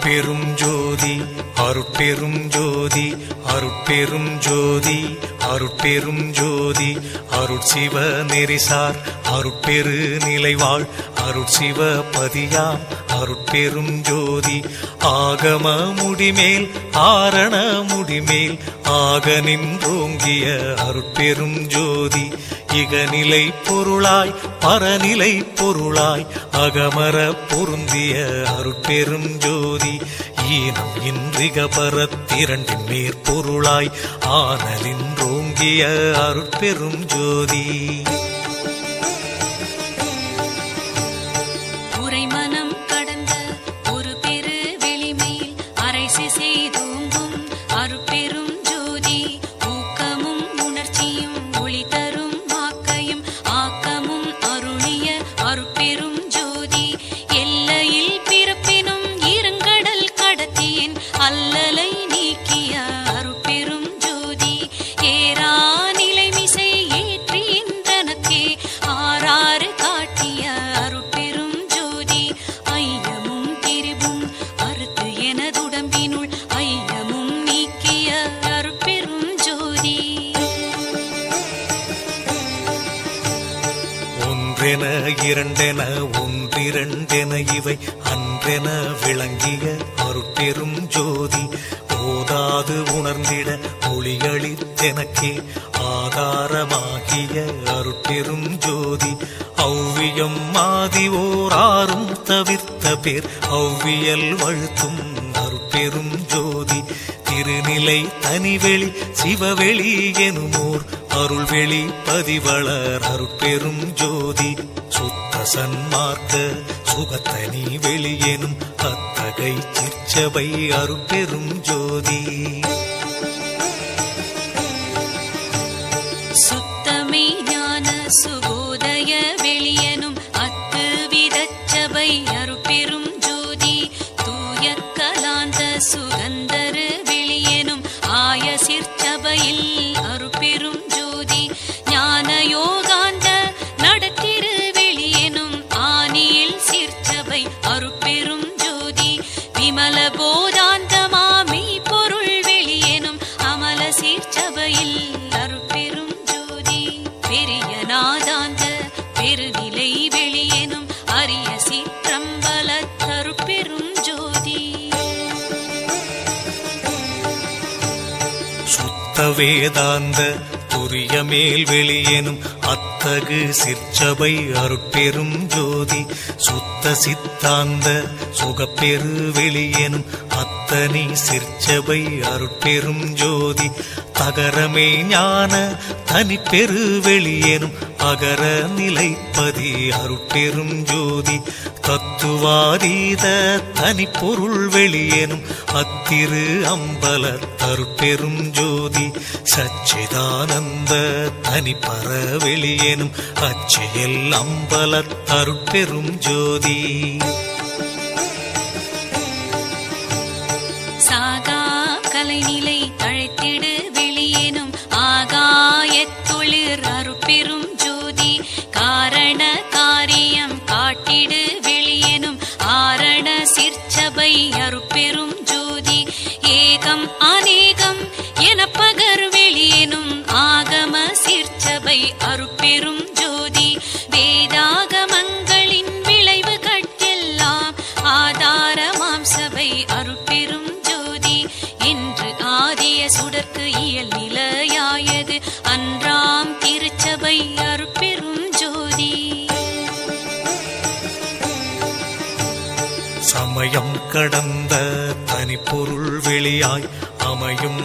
அருட்பெரும் ஜோதி அருட்பெரும் ஜோதி அருட்பெரும் ஜோதி அருட்பெரும் ஜோதி அருட்சிவ நெறிசார் அருட்பெரு நிலைவாழ் அருட்சிவ பதியாம் அருட்பெரும் ஜோதி ஆகம முடிமேல் ஆரண முடிமேல் ஆக நின்றோங்கிய அருட்பெரும் ஜோதி இகநிலை பொருளாய் பரநிலை பொருளாய் அகமர பொருந்திய அருட்பெரும் ஜோதி ஈனம் இன்றிக பரத்திரண்டின் மேற்பொருளாய் ஆனலின்றோங்கிய அருட்பெரும் ஜோதி உரைமனம் கடந்த ஒரு பெரு வெளிமேல் அரைசி செய்தோங்கும் அருட்பெரும் ஜோதி ஊக்கமும் உணர்ச்சியும் ஒளி தரும் வாக்கையும் ஆக்கமும் அருளிய அருட்பெரும் ஜோதி எல்லையில் பிறப்பினும் இருங்கடல் கடத்தியின் அல்லலை நீக்கிய அருட்பெரும் ஜோதி ஏரா நிலைமிசை ஏற்றி இன்றனக்கே ஆறாறு காட்டிய அருட்பெரும் ஜோதி ஐயமும் திரிவும் அறுத்து எனதுடம்பினுள் ஐயமும் நீக்கிய அருட்பெரும் ஜோதி ஒன்றென இரண்டென ஒன்றிரண்டென இவை அன்றென விளங்கிய அருட்பெரும் ஜோதி ஓதாது உணர்ந்திட ஒளியளித்தெனக்கே ஆதாரமாகிய அருட்பெரும் ஜோதி ஔவியம் மாதி ஓராறும் தவிர்த்த பேர் ஔவியல் வழுத்தும் அருட்பெரும் ஜோதி திருநிலை தனிவெளி சிவவெளி எனுமோர் அருள்வெளி பதிவளர் அருட்பெரும் ஜோதி சுத்த சன்மார்க்க சுகத்தனி வெளியெனும் அத்தகை சிற்சபை அருட்பெரும் ஜோதி சுத்தமே ஞான சுகோதய வெளியனும் அத்து விதச்சபை அருட்பெரும் ஜோதி தூய கலாந்த சுகந்தரு வெளியனும் ஆய சிற்சபையில் அருட்பெரும் ஜோதி ஞான யோகாந்த நடத்திரு வெளியனும் ஆனியில் சிற்சபை அருட்பெரும் ஜோதி விமல போதாந்தமாமி பொருள் வெளியனும் அமல சிற்சபையில் அருட்பெரும் ஜோதி பெரிய நாதாந்த பெருநிலை வெளியனும் அரிய சிற்றம்பல அருட்பெரும் ஜோதி சுத்த வேதாந்த துரிய மேல் வெளியெனும் அத்தகு சிற்சபை அருட்பெரும் ஜோதி சுத்த சித்தாந்த சுகப்பெரு வெளியெனும் அத்தனி சிற்சபை அருட்பெரும் ஜோதி தகரமே ஞான தனிப்பெரு வெளியெனும் அகர நிலைப்பதி அருட்பெரும் ஜோதி தத்துவாதீத தனிப்பொருள் வெளியெனும் அத்திரு அம்பல அருட்பெரும் ஜோதி சச்சிதானந்த தனிப்பர வெளியெனும் அச்சியல் அம்பல அருட்பெரும் ஜோதி சாகா கலைநிலை தழைத்திடு வெளியேனும் ஆகாயத்தொழிற் அருட்பெரும் ஜோதி காரண காரியம் காட்டிடு வெளியேனும் ஆரண சிற்சபை அருட்பெரும் ஜோதி ஏகம் அநேகம் என பகர் வெளியேனும் ஆகம சிற்சபை அருட்பெரும் ஜோதி வேதாகமங்களின் விளைவு கட்டெல்லாம் ஆதாரமாம் சபை அருட்பெரும் ஜோதி என்று ஆதிய சுடர்க்கு இயல் நிலையாயது அன்றாம் திருச்சபை அருட்பெரும் ஜோதி சமயம் கடந்த தனிப்பொருள் வெளியாய் அமையும்